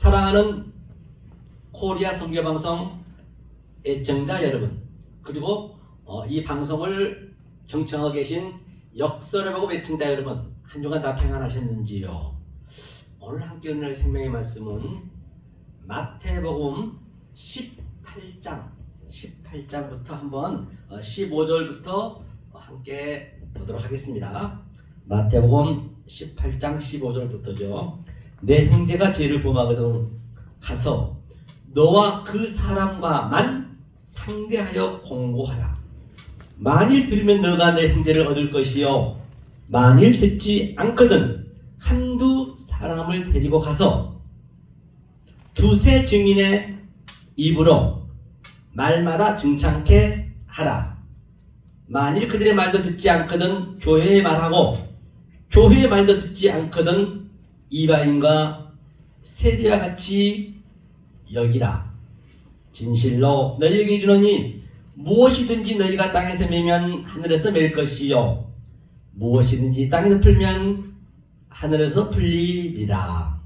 사랑하는 코리아 선교방송 애청자 여러분, 그리고 이 방송을 경청하고 계신 역설을 보고 애청자 여러분, 한 주간 다 평안하셨는지요? 오늘 함께 은혜의 생명의 말씀은 마태복음 18장부터 한번 15절부터 함께 보도록 하겠습니다. 마태복음 18장 15절부터죠. 내 형제가 죄를 범하거든 가서 너와 그 사람과만 상대하여 공고하라. 만일 들으면 너가 내 형제를 얻을 것이요, 만일 듣지 않거든 한두 사람을 데리고 가서 두세 증인의 입으로 말마다 증창케 하라. 만일 그들의 말도 듣지 않거든 교회의 말하고, 교회의 말도 듣지 않거든 이방인과 세리와 같이 여기라. 진실로 너희에게 이르노니 무엇이든지 너희가 땅에서 매면 하늘에서 맬 것이요, 무엇이든지 땅에서 풀면 하늘에서 풀리리라.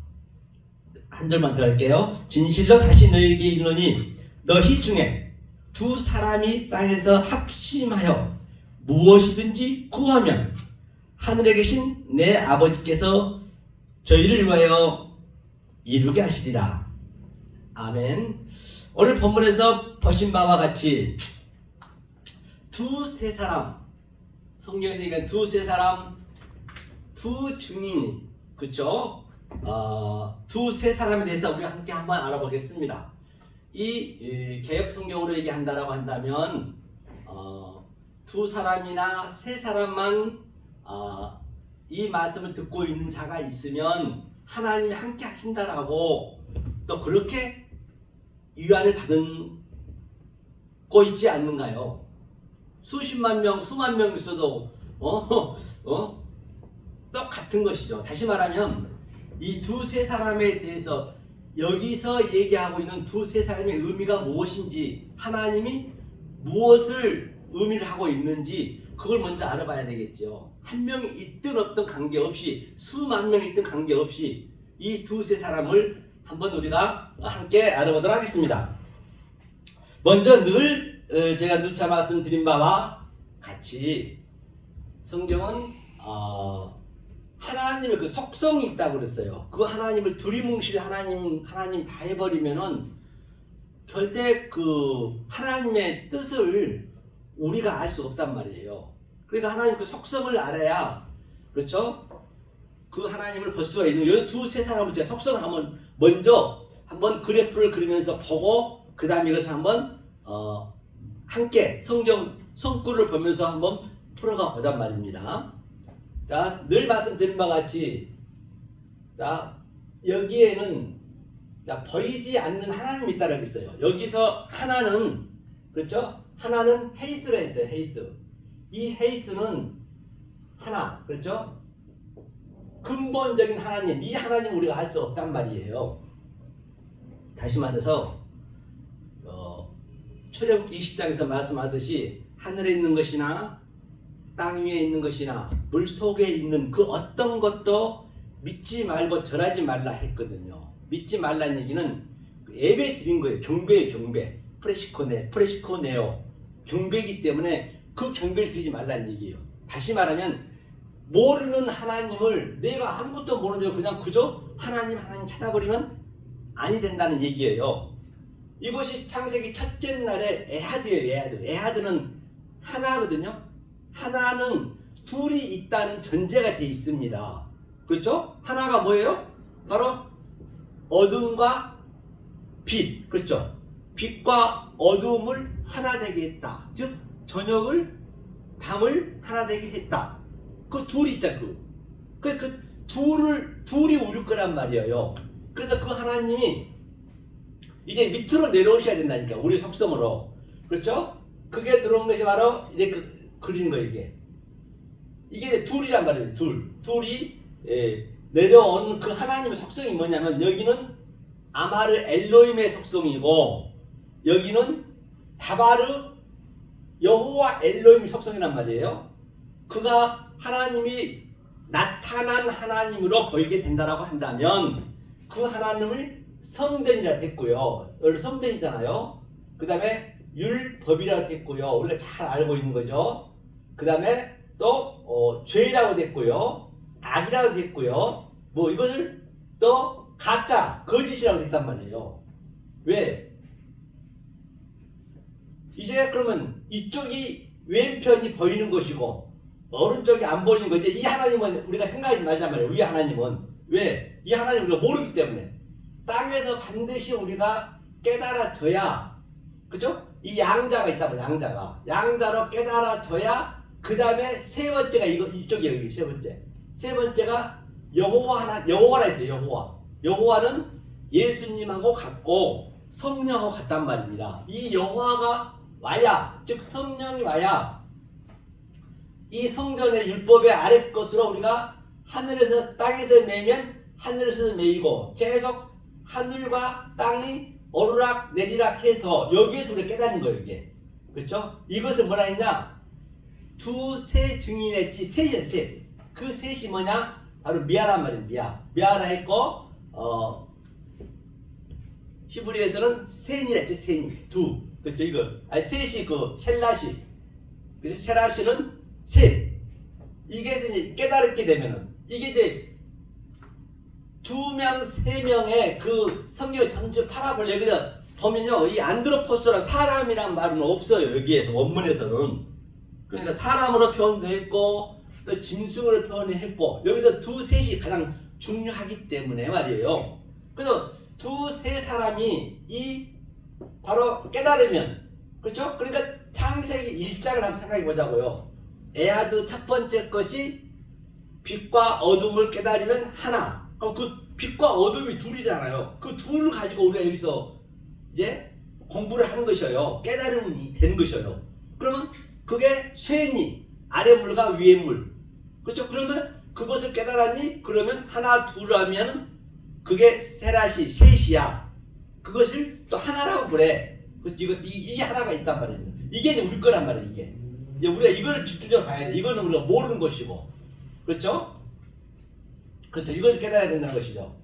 한 절만 더 할게요. 진실로 다시 너희에게 이르노니 너희 중에 두 사람이 땅에서 합심하여 무엇이든지 구하면 하늘에 계신 내 아버지께서 저희를 위하여 이루게 하시리라. 아멘. 오늘 본문에서 보신 바와 같이 두세 사람, 성경에서 얘기한 두세 사람, 두 증인, 그렇죠? 두세 사람에 대해서 우리가 함께 한번 알아보겠습니다. 이 개역 성경으로 얘기한다라고 한다면 두 사람이나 세 사람만 이 말씀을 듣고 있는 자가 있으면 하나님이 함께 하신다라고 또 그렇게 위안을 받은 거 있지 않는가요? 수십만 명, 수만 명 있어도 똑같은 것이죠. 다시 말하면 이 두세 사람에 대해서 여기서 얘기하고 있는 두세 사람의 의미가 무엇인지, 하나님이 무엇을 의미를 하고 있는지 그걸 먼저 알아봐야 되겠죠. 한 명이 있든 없든 관계없이, 수만 명이 있든 관계없이 이 두세 사람을 한번 우리가 함께 알아보도록 하겠습니다. 먼저 늘 제가 누차 말씀드린 바와 같이 성경은 하나님의 그 속성이 있다고 그랬어요. 그 하나님을 두리뭉실 하나님 다 해버리면은 절대 그 하나님의 뜻을 우리가 알 수 없단 말이에요. 그러니까 하나님 그 속성을 알아야, 그렇죠? 그 하나님을 볼 수가 있는, 이 두세 사람을 제가 속성을 먼저 한번 그래프를 그리면서 보고 그 다음에 이것을 한번 함께 성경 성구를 보면서 한번 풀어가 보단 말입니다. 자, 늘 말씀드린 바와 같이, 자, 여기에는 보이지 않는 하나님이 있다라고 있어요. 여기서 하나는, 그렇죠? 하나는 헤이스라 했어요. 헤이스. 이 헤이스는 하나, 그렇죠? 근본적인 하나님, 이 하나님 우리가 알 수 없단 말이에요. 다시 말해서 출애굽기 20장에서 말씀하듯이 하늘에 있는 것이나 땅 위에 있는 것이나 물 속에 있는 그 어떤 것도 믿지 말고 절하지 말라 했거든요. 믿지 말라는 얘기는 예배 드린 거예요. 경배예요. 경배. 프레시코네오. 경배이기 때문에 그 경배를 드리지 말라는 얘기예요. 다시 말하면 모르는 하나님을, 내가 아무것도 모르는 그냥 그저 하나님 찾아버리면 아니 된다는 얘기예요. 이것이 창세기 첫째 날의 에하드예요. 에하드는 하나거든요. 하나는 둘이 있다는 전제가 돼 있습니다. 그렇죠? 하나가 뭐예요? 바로 어둠과 빛. 그렇죠? 빛과 어둠을 하나 되게 했다. 즉 저녁을 밤을 하나 되게 했다. 그 둘이 있잖아. 그 둘이 우릴 거란 말이에요. 그래서 그 하나님이 이제 밑으로 내려오셔야 된다니까, 우리 속성으로. 그렇죠? 그게 들어온 것이 바로 이렇게 그리는 거예요. 이게 둘이란 말이에요. 둘이 내려온 그 하나님의 속성이 뭐냐면, 여기는 아마르 엘로힘의 속성이고 여기는 다바르 여호와 엘로힘의 속성이란 말이에요. 그가 하나님이 나타난 하나님으로 보이게 된다라고 한다면 그 하나님을 성전이라 했고요. 원래 성전이잖아요. 그 다음에 율법이라고 했고요. 우리가 잘 알고 있는 거죠. 그 다음에 또 죄라고 됐고요. 악이라고 됐고요. 뭐 이것을 또 가짜, 거짓이라고 했단 말이에요. 왜? 이제 그러면 이쪽이 왼편이 보이는 것이고 오른쪽이 안 보이는 거. 이제 이 하나님은 우리가 생각하지 말란 말이에요. 이 하나님은. 왜? 이 하나님 우리가 모르기 때문에. 땅에서 반드시 우리가 깨달아져야, 그죠? 이 양자가 있다고, 양자가. 양자로 깨달아져야 그 다음에 세 번째가 이쪽이에요. 여기 세 번째. 세 번째가 여호와라 있어요. 여호와. 여호와는 예수님하고 같고 성령하고 같단 말입니다. 이 여호와가 와야, 즉 성령이 와야 이 성전의 율법의 아래 것으로 우리가 하늘에서 땅에서 매면 하늘에서 매이고 계속 하늘과 땅이 오르락 내리락 해서 여기에서 우리가 깨닫는 거예요. 이게. 그렇죠? 이것을 뭐라 했냐? 두세 증인했지. 셋이야, 셋. 그 셋이 뭐냐? 바로 미아란 말이에요. 미아라 했고 히브리에서는 셋이라 했죠. 셋이. 두. 그렇죠? 이거. 아니 셋이 셀라시. 그죠? 셀라시는 셋. 이게 이제 깨달게 되면은 이게 이제 2명, 3명의 그 성경 전체 파라볼 여기서 보면요. 이 안드로포스랑 사람이란 말은 없어요. 여기에서 원문에서는. 그러니까 사람으로 표현도 했고 또 짐승으로 표현했고 여기서 두셋이 가장 중요하기 때문에 말이에요. 그래서 두세 사람이 이 바로 깨달으면 그렇죠? 그러니까 창세기 1장을 한번 생각해 보자고요. 에아드 첫 번째 것이 빛과 어둠을 깨달으면 하나. 그럼 그 빛과 어둠이 둘이잖아요. 그 둘을 가지고 우리가 여기서 이제 공부를 하는 것이에요. 깨달음이 되는 것이에요. 그러면 그게 쇠니 아래 물과 위에 물. 그렇죠? 그러면 그것을 깨달았니? 그러면 하나 둘 하면은 그게 세라시 셋이야. 그것을 또 하나라고 그래. 이 하나가 있단 말이에요. 이게 이제 우리 거란 말이에요. 이게. 이제 우리가 이걸 집중적으로 봐야 돼. 이거는 우리가 모르는 것이고. 그렇죠? 그렇죠. 이걸 깨달아야 된다는 것이죠.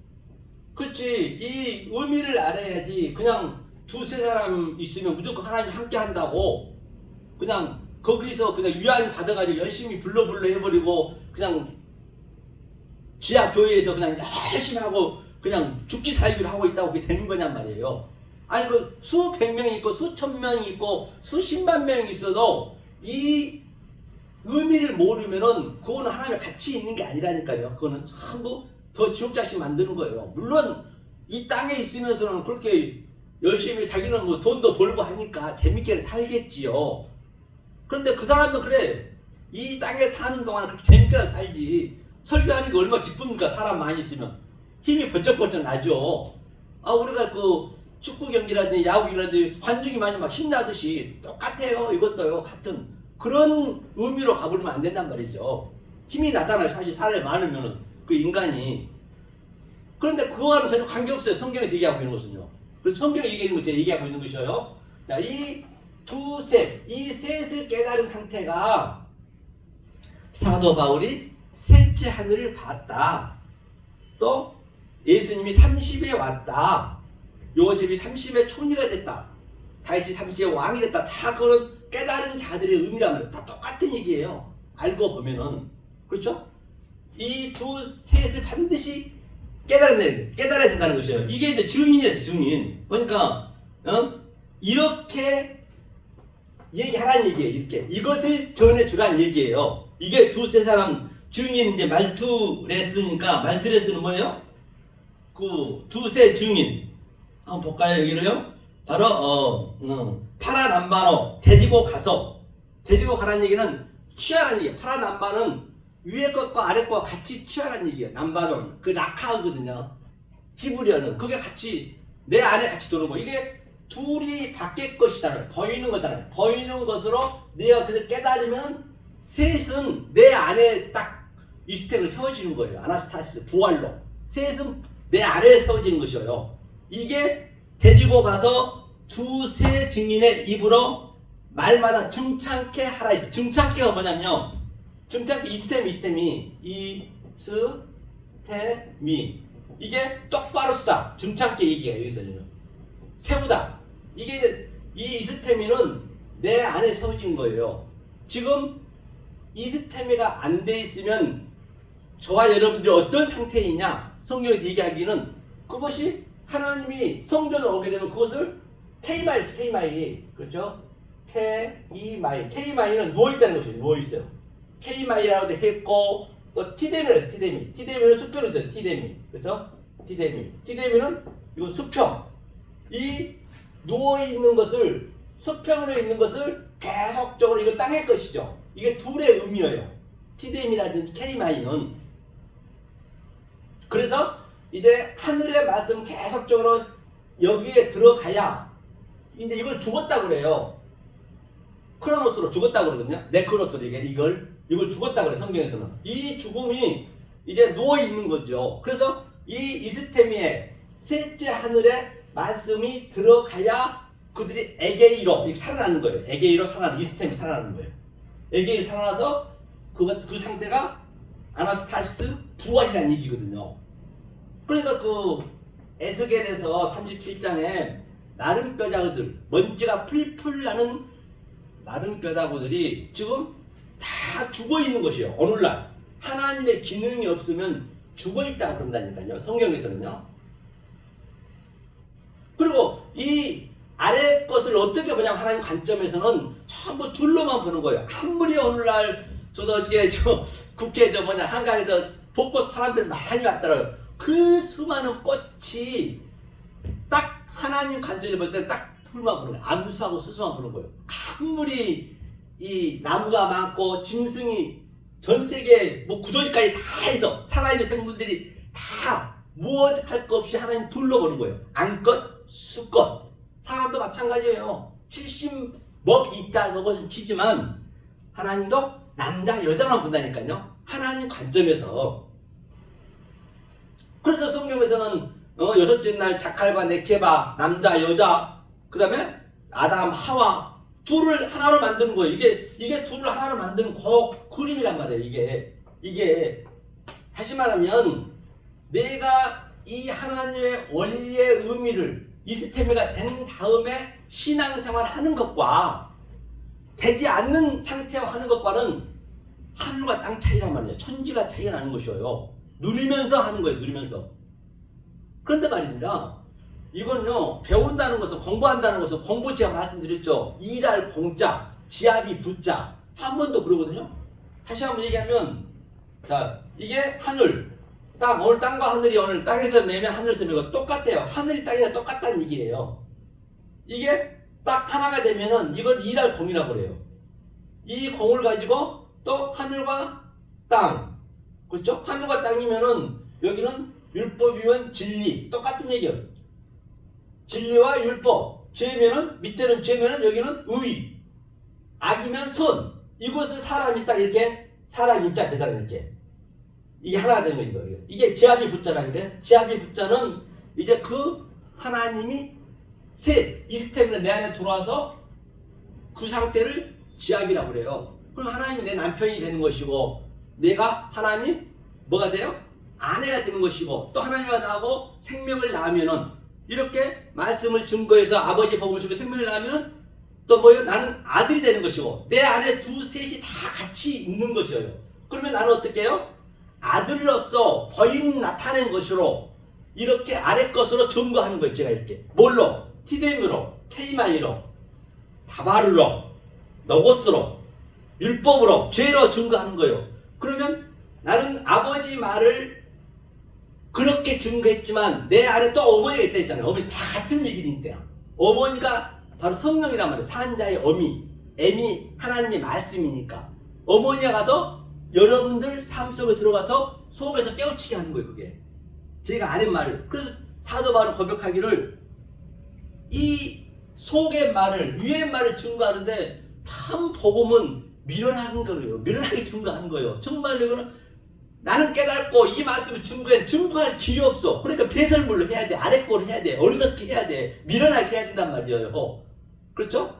그렇지. 이 의미를 알아야지. 그냥 두세 사람 있으면 무조건 하나님 함께 한다고. 그냥 거기서 그냥 위안 받아가지고 열심히 불러 해버리고 그냥 지하 교회에서 그냥 열심히 하고 그냥 죽기 살기를 하고 있다고 그게 되는 거냔 말이에요. 아니 그 수백 명이 있고 수천 명이 있고 수십만 명이 있어도 이 의미를 모르면은 그거는 하나님과 같이 있는 게 아니라니까요. 그거는 전부 더 지옥자식 만드는 거예요. 물론 이 땅에 있으면서는 그렇게 열심히 자기는 뭐 돈도 벌고 하니까 재밌게 살겠지요. 그런데 그 사람도 그래. 이 땅에 사는 동안 그렇게 재밌게 살지. 설교하는 게 얼마나 기쁩니까? 사람 많이 있으면. 힘이 번쩍번쩍 나죠. 우리가 그 축구 경기라든지 야구 경기라든지 관중이 많이 막 힘나듯이 똑같아요. 이것도요. 같은 그런 의미로 가버리면 안 된단 말이죠. 힘이 나잖아요. 사실 사람이 많으면은 그 인간이. 그런데 그거와는 전혀 관계없어요. 성경에서 얘기하고 있는 것은요. 그래서 성경이 얘기하는 거 제가 얘기하고 있는 것이에요. 자, 이 셋을 깨달은 상태가 사도 바울이 셋째 하늘을 봤다. 또 예수님이 30에 왔다. 요셉이 30에 총리가 됐다. 다윗이 30에 왕이 됐다. 다 그런 깨달은 자들의 의미란 말이에요. 다 똑같은 얘기예요. 알고 보면은. 그렇죠? 이 셋을 반드시 깨달아야 된다는 것이에요. 이게 이제 증인이었어요. 증인. 그러니까 이렇게 얘기하라는 얘기예요. 이렇게 이것을 전해주라는 얘기예요. 이게 두세 사람 증인 이제 말투레스니까 말투레스는 뭐예요? 그 두세 증인 한번 볼까요? 여기를요. 바로 파라남바노 데리고 가라는 얘기는 취하라는 얘기예요. 파라남바는 위에 것과 아래 것과 같이 취하라는 얘기예요. 남바노는 그 라카거든요. 히브리어는 그게 같이 내 안에 같이 들어오고 이게 둘이 밖의 것이잖아요. 보이는 거잖아요. 보이는 것으로 내가 그것을 깨달으면 셋은 내 안에 딱 이스템을 세워지는 거예요. 아나스타시스 부활로. 셋은 내 안에 세워지는 것이에요. 이게 데리고 가서 두세 증인의 입으로 말마다 중창케 하라 있어요. 중창케가 뭐냐면요. 중창케 이스템이 이스템이 이게 똑바로 쓰다. 중창게 얘기해요. 여기서는. 세우다. 이게 이 이스테미는 내 안에 세워진 거예요. 지금 이스테미가 안 돼 있으면 저와 여러분들이 어떤 상태이냐 성경에서 얘기하기는 그것이 하나님이 성전에 오게 되면 그것을 테이마이 그렇죠? 테이마이는 누워있다는 것이에요. 누워있어요. 테이마이라고도 했고 또 티데미를 했어요. 티데미는 수평을 했어요. 티데미 그렇죠? 티데미는 이건 수평. 이 누워있는 것을 수평으로 있는 것을 계속적으로 이거 땅의 것이죠. 이게 둘의 의미예요. 티데미라든지 케이마이는. 그래서 이제 하늘의 말씀 계속적으로 여기에 들어가야 근데 이걸 죽었다고 그래요. 크로노스로 죽었다고 그러거든요. 네크로스로 이걸 죽었다고 그래요. 성경에서는. 이 죽음이 이제 누워있는 거죠. 그래서 이 이스테미의 셋째 하늘의 말씀이 들어가야 그들이 에게이로 이렇게 살아나는 거예요. 에게이로 살아나는 이스템이 살아나는 거예요. 에게이로 살아나서 그 상태가 아나스타시스 부활이라는 얘기거든요. 그러니까 그 에스겔에서 37장에 나른 뼈다구들 먼지가 풀풀 나는 나른 뼈다구들이 지금 다 죽어 있는 것이에요. 오늘날 하나님의 기능이 없으면 죽어 있다고 그런다니까요. 성경에서는요. 그리고 이 아래 것을 어떻게 보냐면 하나님 관점에서는 전부 둘로만 보는 거예요. 아무리 오늘날 저도 어저께 국회 한강에서 벚꽃 사람들 많이 왔더라고요. 그 수많은 꽃이 딱 하나님 관점에서 볼 때 딱 둘만 보는 거예요. 암수하고 수수만 보는 거예요. 아무리 이 나무가 많고 짐승이 전 세계 구더기까지 다 해서 살아있는 생물들이 다 무엇 할 것 없이 하나님 둘러 보는 거예요. 암꽃, 수꽃. 사람도 마찬가지예요. 70억 있다는 것은 치지만 하나님도 남자, 여자만 본다니까요. 하나님 관점에서. 그래서 성경에서는 여섯째 날 자칼과 네케바, 남자, 여자, 그 다음에 아담, 하와 둘을 하나로 만드는 거예요. 이게 둘을 하나로 만드는 그림이란 말이에요. 이게 다시 말하면 내가 이 하나님의 원리의 의미를 이스테미가 된 다음에 신앙생활 하는 것과 되지 않는 상태와 하는 것과는 하늘과 땅 차이란 말이에요. 천지가 차이가 나는 것이에요. 누리면서 하는 거예요. 누리면서. 그런데 말입니다. 이건요, 배운다는 것은, 공부한다는 것은, 공부 제가 말씀드렸죠. 일할 공자, 지압이 부자. 한 번 더 그러거든요. 다시 한번 얘기하면, 자, 이게 하늘. 땅, 오늘 땅과 하늘이 오늘 땅에서 매면 하늘에서 매고 똑같아요. 하늘이 땅이랑 똑같다는 얘기예요. 이게 딱 하나가 되면은 이걸 일할 공이라고 그래요. 이 공을 가지고 또 하늘과 땅. 그렇죠? 하늘과 땅이면은 여기는 율법이면 진리. 똑같은 얘기예요. 진리와 율법. 죄면은, 밑에는 죄면은 여기는 의. 악이면 선. 이것을 사람이 딱 이렇게, 사람 인자 대단 이렇게. 이게 하나가 되는 거예요. 이게 지압이 붙자라는 게, 지압이 붙자는 이제 그 하나님이 이스템으로 내 안에 들어와서 그 상태를 지압이라고 그래요. 그럼 하나님이 내 남편이 되는 것이고, 내가 하나님 뭐가 돼요? 아내가 되는 것이고, 또 하나님과 나하고 생명을 낳으면은, 이렇게 말씀을 증거해서 아버지 복음을 주고 생명을 낳으면 또 뭐예요? 나는 아들이 되는 것이고, 내 안에 셋이 다 같이 있는 것이에요. 그러면 나는 어떻게 해요? 아들로서 본인 나타낸 것으로 이렇게 아래 것으로 증거하는 거예요. 제가 이렇게 뭘로? 티데미로, 케이마이로, 다바르로, 노고스로, 율법으로, 죄로 증거하는 거예요. 그러면 나는 아버지 말을 그렇게 증거했지만 내 안에 또 어머니가 있다 했잖아요. 어머니 다 같은 얘기니까. 어머니가 바로 성령이란 말이에요. 산자의 어미, 애미 하나님의 말씀이니까. 어머니가 가서 여러분들 삶 속에 들어가서 속에서 깨우치게 하는 거예요. 그게 제가 아는 말을. 그래서 사도 바울은 고백하기를 이 속의 말을, 위의 말을 증거하는데 참 복음은 미련한 거예요. 미련하게 증거하는 거예요. 정말 이거는 나는 깨닫고 이 말씀을 증거할 길이 없어. 그러니까 배설물로 해야 돼. 아래 거를 해야 돼. 어리석게 해야 돼. 미련하게 해야 된단 말이에요. 그렇죠?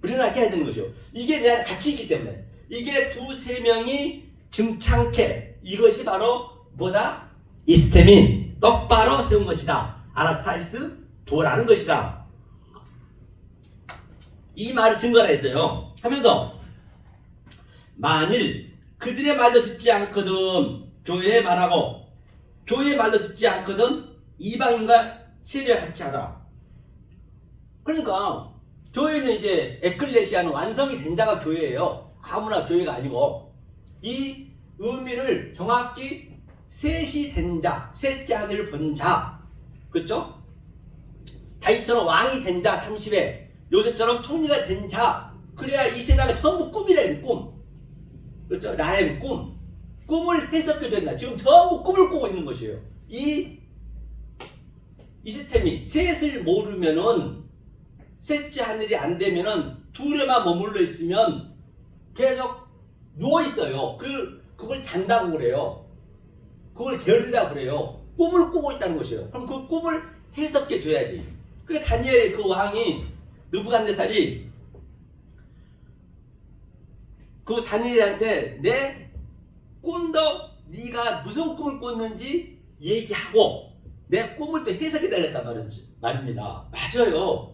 미련하게 해야 되는 것이요. 이게 내 안에 같이 있기 때문에. 이게 두세 명이 증창케. 이것이 바로 뭐다? 이스테민. 똑바로 세운 것이다. 아나스타시스 도라는 것이다. 이 말을 증거라 했어요. 하면서 만일 그들의 말도 듣지 않거든 교회의 말하고 교회의 말도 듣지 않거든 이방인과 세리와 같이 하라. 그러니까 교회는 이제 에클레시아는 완성이 된 자가 교회예요. 아무나 교회가 아니고 이 의미를 정확히 셋이 된 자, 셋째 아들을 본 자, 그렇죠? 다윗처럼 왕이 된 자 30에 요셉처럼 총리가 된 자, 그래야 이 세상에 전부 꿈이라는 꿈, 그렇죠? 나의 꿈을 해석해 준다. 지금 전부 꿈을 꾸고 있는 것이에요. 이 시스템이 셋을 모르면은 셋째 하늘이 안 되면은 둘에만 머물러 있으면 계속 누워 있어요. 그걸 잔다고 그래요. 그걸 게으르다고 그래요. 꿈을 꾸고 있다는 것이에요. 그럼 그 꿈을 해석해 줘야지. 그게 다니엘의 그 왕이 느부갓네살이 그 다니엘한테 내 꿈도 네가 무슨 꿈을 꿨는지 얘기하고 내 꿈을 또 해석해 달랬단 말입니다. 맞아요.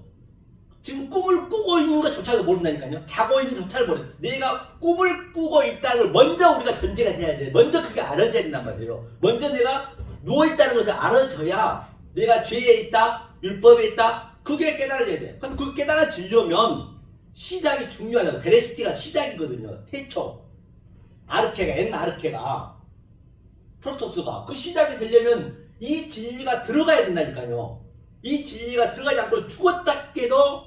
지금 꿈을 꾸고 있는 것조차도 모른다니까요. 자고 있는 것조차도 모르. 내가 꿈을 꾸고 있다는 걸 먼저 우리가 전제가 돼야 돼. 먼저 그게 알아져야 된단 말이에요. 먼저 내가 누워 있다는 것을 알아져야 내가 죄에 있다, 율법에 있다. 그게 깨달아져야 돼. 근데 그 깨달아지려면 시작이 중요하다고. 베레시티가 시작이거든요. 태초. 아르케가, 옛날 아르케가, 프로토스가 그 시작이 되려면 이 진리가 들어가야 된다니까요. 이 진리가 들어가지 않고 죽었다 깨도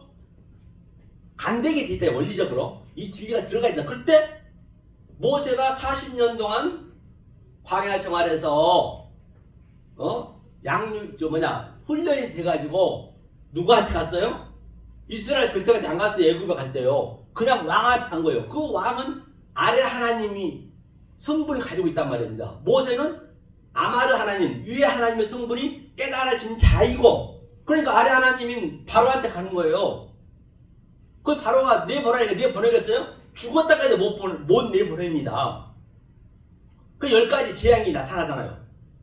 안 되게 돼 있다. 원리적으로 이 진리가 들어가야 된다. 그때 모세가 40년 동안 광야 생활에서 훈련이 돼가지고 누구한테 갔어요? 이스라엘 백성한테 안 갔어요. 애굽에 갈 때요. 그냥 왕한테 간 거예요. 그 왕은 아래 하나님이 성분을 가지고 있단 말입니다. 모세는 아마르 하나님, 위에 하나님의 성분이 깨달아진 자이고, 그러니까 아래 하나님인 바로한테 가는 거예요. 그 바로가 내보내니까 내보내겠어요? 죽었다까지 못 내보냅니다. 그 10가지 재앙이 나타나잖아요.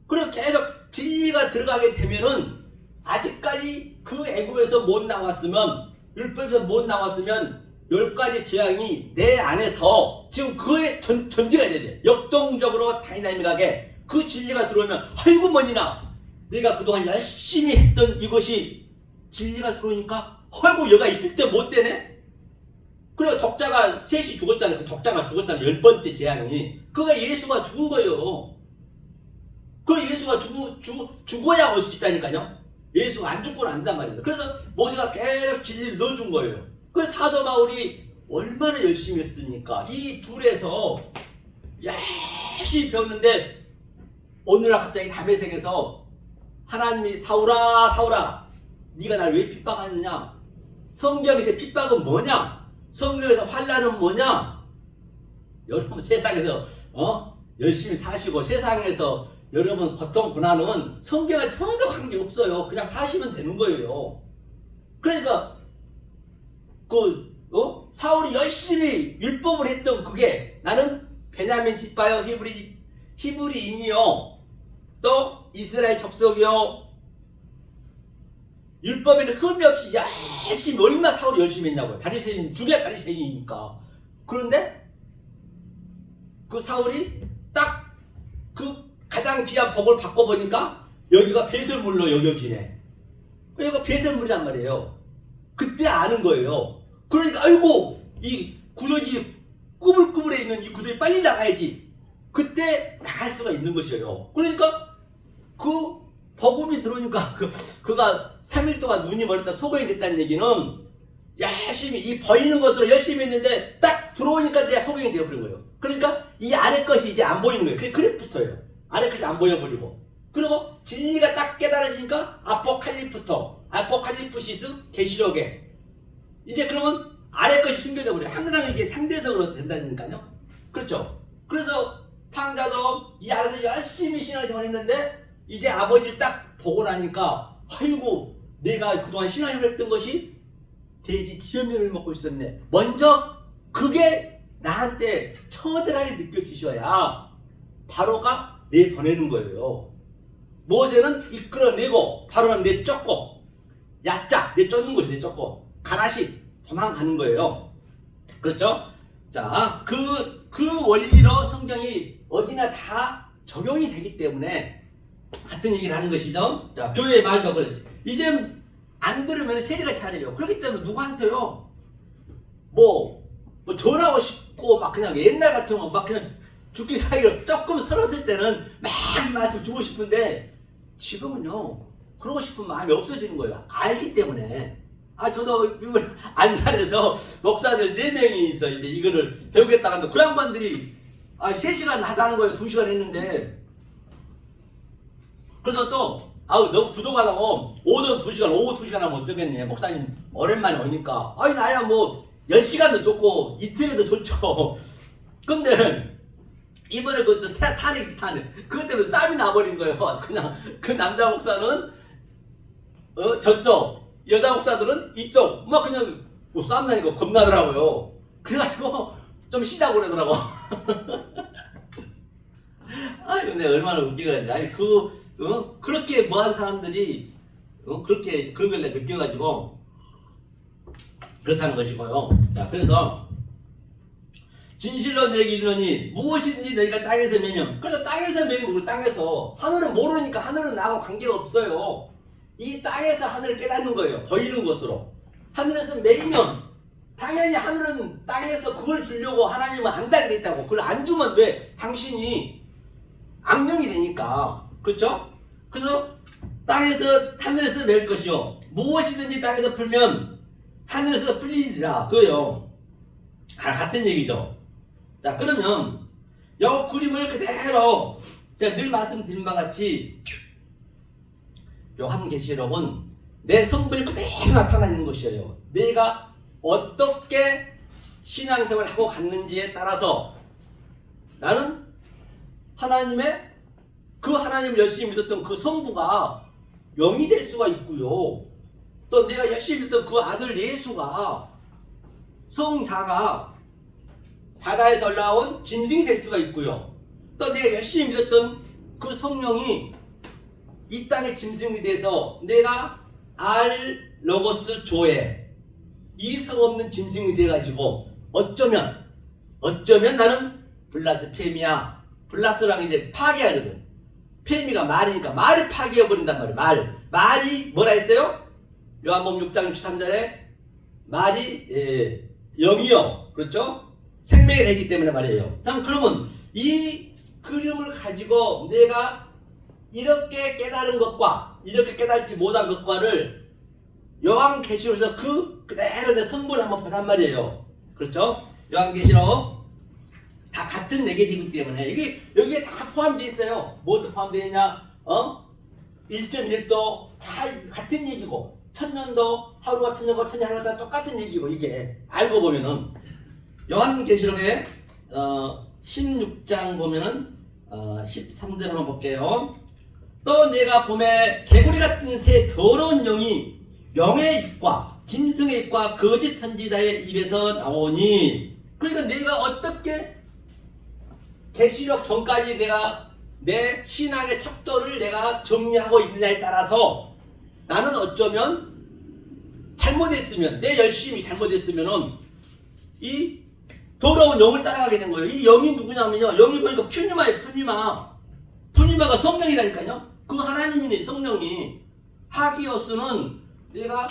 그리고 계속 진리가 들어가게 되면은 아직까지 그 애굽에서 못 나왔으면, 율법에서 못 나왔으면 10가지 재앙이 내 안에서 지금 그에 전제가 돼야 돼. 역동적으로 다이나믹하게 그 진리가 들어오면 아이고 뭐니나 내가 그동안 열심히 했던 이것이 진리가 들어오니까 아이고 얘가 있을 때 못 되네. 그리고 독자가 셋이 죽었잖아요. 그 독자가 죽었잖아요. 10번째 재앙이. 그가 예수가 죽은 거예요. 그 예수가 죽어야 올 수 있다니까요. 예수가 안 죽고는 안 된단 말입니다. 그래서 모세가 계속 진리를 넣어준 거예요. 그 사도 바울이 얼마나 열심히 했습니까? 이 둘에서 열심히 배웠는데 오늘날 갑자기 다메섹에서 하나님이 사울아 사울아 네가 날 왜 핍박하느냐? 성경에서 핍박은 뭐냐? 성경에서 환난은 뭐냐? 여러분 세상에서 열심히 사시고 세상에서 여러분 고통 고난은 성경에 전혀 관계없어요. 그냥 사시면 되는 거예요. 그러니까 사울이 열심히 율법을 했던 그게 나는 베냐민 집파요 히브리인이요 또 이스라엘 족속이요 율법에는 흠이 없이 열심히 얼마나 사울이 열심히 했냐고요. 바리새인 중에 바리새인이니까. 그런데 그 사울이 딱 그 가장 귀한 복을 받고 보니까 여기가 배설물로 여겨지네. 여기가 배설물이란 말이에요. 그때 아는 거예요. 그러니까 아이고 이 구더기 꾸불꾸불해 있는 이 구더기 빨리 나가야지. 그때 나갈 수가 있는 것이에요. 그러니까 그 복음이 들어오니까 그가 3일 동안 눈이 멀었다 소경이 됐다는 얘기는 열심히 이 보이는 것으로 열심히 했는데 딱 들어오니까 내가 소경이 되어버린 거예요. 그러니까 이 아래 것이 이제 안 보이는 거예요. 그게 그래프터예요. 아래 것이 안 보여버리고 그리고 진리가 딱 깨달아지니까 아포칼리프시스 계시록에 이제 그러면 아래 것이 숨겨져 버려요. 항상 이게 상대적으로 된다니까요. 그렇죠. 그래서 탕자도 이 아래서 열심히 신앙생활 했는데 이제 아버지를 딱 보고 나니까 아이고 내가 그동안 신앙생활 했던 것이 돼지 지면을 먹고 있었네. 먼저 그게 나한테 처절하게 느껴지셔야 바로가 내보내는 거예요. 모세는 이끌어내고 바로는 내쫓고 야짜 내쫓는 것이 내쫓고 가라시 도망가는 거예요. 그렇죠? 자, 그 원리로 성경이 어디나 다 적용이 되기 때문에 같은 얘기를 하는 것이죠. 자, 교회의 말도 그랬어요. 이제 안 들으면 세리가 차려요. 그렇기 때문에 누구한테요? 뭐 전하고 싶고 막 그냥 옛날 같으면 막 그냥 죽기 사이로 조금 설었을 때는 막 말씀 주고 싶은데 지금은요 그러고 싶은 마음이 없어지는 거예요. 알기 때문에. 저도 이번에 안산에서 목사들 4명이 있어. 이제 이거를 배우겠다고 하는데 그 양반들이 3시간 하다는 거예요. 2시간 했는데. 그래서 또 너무 부족하다고 오전 2시간 오후 2시간 하면 어쩌겠니. 목사님 오랜만에 오니까 나야 뭐 10시간도 좋고 이틀에도 좋죠. 근데 이번에 그것도 타네 그것 때문에 싸움이 나버린 거예요. 그냥 그 남자 목사는 저쪽 여자 목사들은 이쪽 막 그냥 뭐 싸움 나니까 겁나더라고요. 그래가지고 좀 쉬자고 그러더라고. 근데 얼마나 웃기가지. 그렇게 뭐한 사람들이 그렇게 그런 걸 느껴가지고 그렇다는 것이고요. 자, 그래서 진실로 내게 이르노니 무엇이든지 너희가 땅에서 매면, 그래서 땅에서 매는 거고 땅에서 하늘은 모르니까 하늘은 나하고 관계가 없어요. 이 땅에서 하늘을 깨닫는 거예요. 보이는 것으로. 하늘에서 매이면 당연히 하늘은 땅에서 그걸 주려고 하나님은 안달이 있다고. 그걸 안 주면 왜? 당신이 악령이 되니까. 그렇죠? 그래서 땅에서 하늘에서 맬 것이요 무엇이든지 땅에서 풀면 하늘에서 풀리리라. 그거요. 같은 얘기죠. 자, 그러면 이 그림을 그대로 제가 늘 말씀드린 바와 같이 요한계시록은 내 성분이 그대로 나타나 있는 것이에요. 내가 어떻게 신앙생활을 하고 갔는지에 따라서 나는 하나님의 그 하나님을 열심히 믿었던 그 성부가 영이 될 수가 있고요. 또 내가 열심히 믿었던 그 아들 예수가 성자가 바다에서 올라온 짐승이 될 수가 있고요. 또 내가 열심히 믿었던 그 성령이 이 땅의 짐승이 돼서 내가 알 로고스 조에 이성 없는 짐승이 돼가지고 어쩌면 나는 블라스페미아. 블라스랑 이제 파괴하거든. 페미가 말이니까 말을 파괴해버린단 말이에요. 말이 뭐라 했어요? 요한복음 6장 13절에 말이 영이요. 그렇죠? 생명이 되기 때문에 말이에요. 그러면 이 그림을 가지고 내가 이렇게 깨달은 것과 이렇게 깨달지 못한 것과를 요한계시록에서 그대로 내 성분을 한번 보단 말이에요. 그렇죠? 요한계시록 다 같은 내계이기 때문에 이게 여기에 다 포함되어 있어요. 뭐도 포함되어 있냐? 1.1도 다 같은 얘기고 천년도 하루가 천년과 천년 하루가 다 똑같은 얘기고 이게 알고 보면은 요한계시록에 16장 보면은 13절 한번 볼게요. 또 내가 봄에 개구리 같은 새 더러운 영이 영의 입과 짐승의 입과 거짓 선지자의 입에서 나오니. 그러니까 내가 어떻게 계시록 전까지 내가 내 신앙의 척도를 내가 정리하고 있느냐에 따라서 나는 어쩌면 잘못했으면 내 열심히 잘못했으면은 이 더러운 영을 따라가게 된 거예요. 이 영이 누구냐면요. 영이 보니까 푸니마예요. 푸니마가 성령이라니까요. 그 하나님이네. 성령이. 하기오스는 내가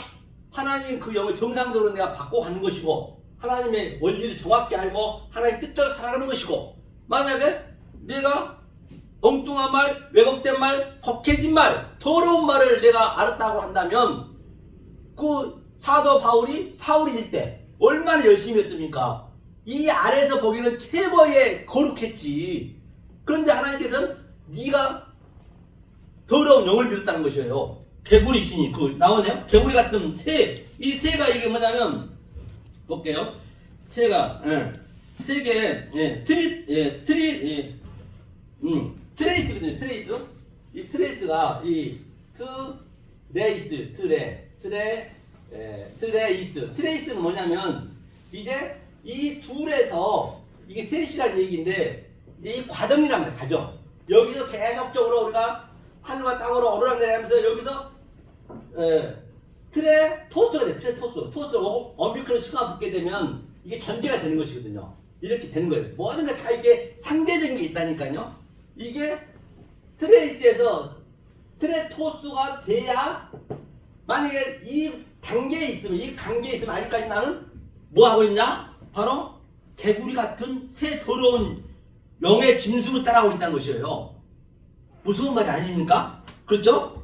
하나님 그 영을 정상적으로 내가 받고 가는 것이고 하나님의 원리를 정확히 알고 하나님 뜻대로 살아가는 것이고 만약에 내가 엉뚱한 말, 왜곡된 말, 곡해진 말, 더러운 말을 내가 알았다고 한다면 그 사도 바울이 사울일 때 얼마나 열심히 했습니까? 이 아래에서 보기는 최고의 거룩했지. 그런데 하나님께서는 네가 더러운 영을 믿었다는 것이에요. 개구리 신이 나오네요. 개구리 같은 새. 이 새가 이게 뭐냐면 볼게요. 새가 세계 트레이스거든요. 이 트레이스가 이 트레이스는 뭐냐면 이제 이 둘에서 이게 셋이라는 얘기인데 이제 이 과정이란 말이에요. 과정. 여기서 계속적으로 우리가 하늘과 땅으로 오르락내리하면서 여기서 틀에 토스가 돼. 틀에 토스가 엄비크로 시가 붙게 되면 이게 전제가 되는 것이거든요. 이렇게 되는 거예요. 모든 게 다 이게 상대적인 게 있다니까요. 이게 트레이스에서 틀에 토스가 돼야 만약에 이 단계에 있으면 이 관계에 있으면 아직까지 나는 뭐 하고 있냐? 바로 개구리 같은 새 더러운 영의 짐승을 따라오고 있다는 것이에요. 무서운 말이 아닙니까? 그렇죠?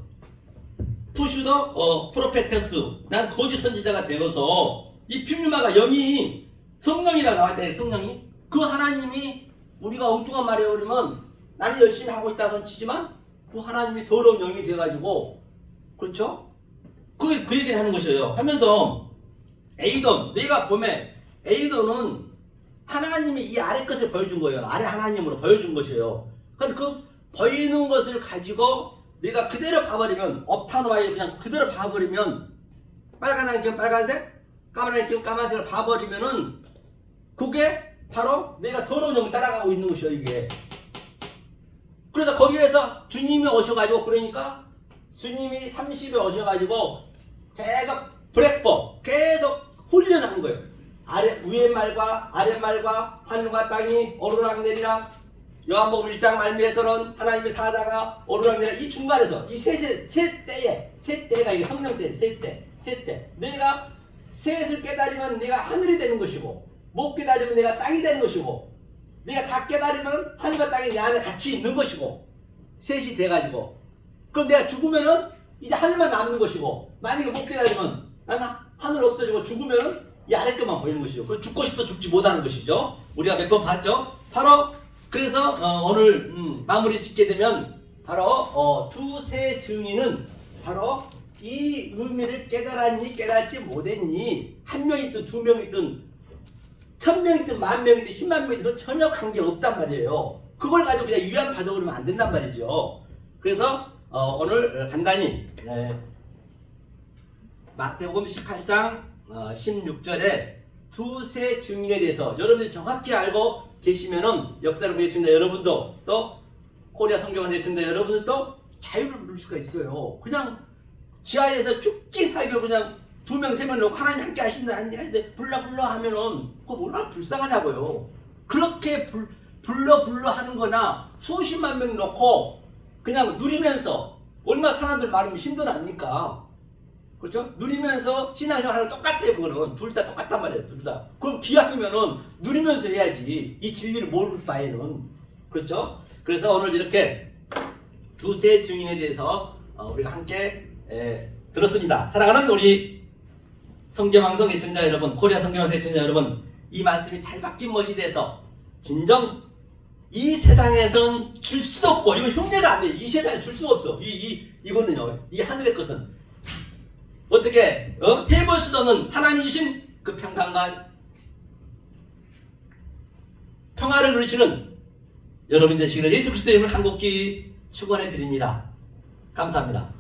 푸슈더 프로페테스 난 거짓 선지자가 되어서 이 퓨뉴마가 영이 성령이라고 나와있다. 성령이 그 하나님이 우리가 엉뚱한 말이에요. 그러면 나는 열심히 하고 있다 손치지만 그 하나님이 더러운 영이 돼가지고 그렇죠? 그 얘기를 하는 것이에요. 하면서 에이돈 내가 보면 에이돈은 하나님이 이 아래 것을 보여준 거예요. 아래 하나님으로 보여준 것이에요. 그래서 그 보이는 것을 가지고 내가 그대로 봐버리면 업타노아이를 그냥 그대로 봐버리면 빨간 안경 빨간색 까만 안경 까만색을 봐버리면은 그게 바로 내가 더러운 영 따라가고 있는 것이에요. 이게 그래서 거기에서 주님이 오셔가지고 그러니까 주님이 30에 오셔가지고 계속 브렉법 계속 훈련하는 거예요. 위의 말과 아래 말과 하늘과 땅이 오르락내리락 요한복음 1장 말미에서는 하나님의 사자가 오르락내리락 이 중간에서 이 세 때가 이게 성령 때 세 때 내가 셋을 깨달으면 내가 하늘이 되는 것이고 못 깨달으면 내가 땅이 되는 것이고 내가 다 깨달으면 하늘과 땅이 내 안에 같이 있는 것이고 셋이 돼가지고 그럼 내가 죽으면은 이제 하늘만 남는 것이고 만약에 못 깨달으면 나는 하늘 없어지고 죽으면은 이 아래 것만 보이는 것이죠. 그 죽고 싶어 죽지 못하는 것이죠. 우리가 몇 번 봤죠. 바로 그래서 오늘 마무리 짓게 되면 바로 두세 증인은 바로 이 의미를 깨달았니 깨달지 못했니 한 명이든 두 명이든 1000명이든 10,000명이든 10만 명이든 전혀 관계가 없단 말이에요. 그걸 가지고 그냥 위안 받아 그러면 안 된단 말이죠. 그래서 오늘 간단히 마태복음 18장 16절에 두세 증인에 대해서 여러분들이 정확히 알고 계시면은 역사를 보겠습니다. 여러분도 또 코리아 성경을 읽습니다. 여러분들도 자유를 누릴 수가 있어요. 그냥 지하에서 죽기 살기 그냥 2명 3명 놓고 하나님 함께 하신다 하는데 불러 하면은 그거 얼마나 불쌍하냐고요. 그렇게 불러 하는 거나 수십만 명 놓고 그냥 누리면서 얼마나 사람들 많으면 힘들어합니까? 그렇죠? 누리면서 신앙생활하는 똑같아요. 그거는 둘 다 똑같단 말이에요. 둘 다. 그럼 기왕이면은 누리면서 해야지. 이 진리를 모를 바에는. 그렇죠? 그래서 오늘 이렇게 두세 증인에 대해서 우리가 함께 들었습니다. 사랑하는 우리 성경방송 애청자 여러분, 코리아 성경방송 애청자 여러분, 이 말씀이 잘 박힌 것이 돼서 진정 이 세상에서는 줄 수도 없고 이건 흉내가 안 돼. 이 세상에 줄 수가 없어. 이거는요. 이 하늘의 것은 어떻게 해볼 수도 없는 하나님 주신 그 평강과 평화를 누리시는 여러분 되시기를 예수 그리스도의 이름을 간곡히 축원해 드립니다. 감사합니다.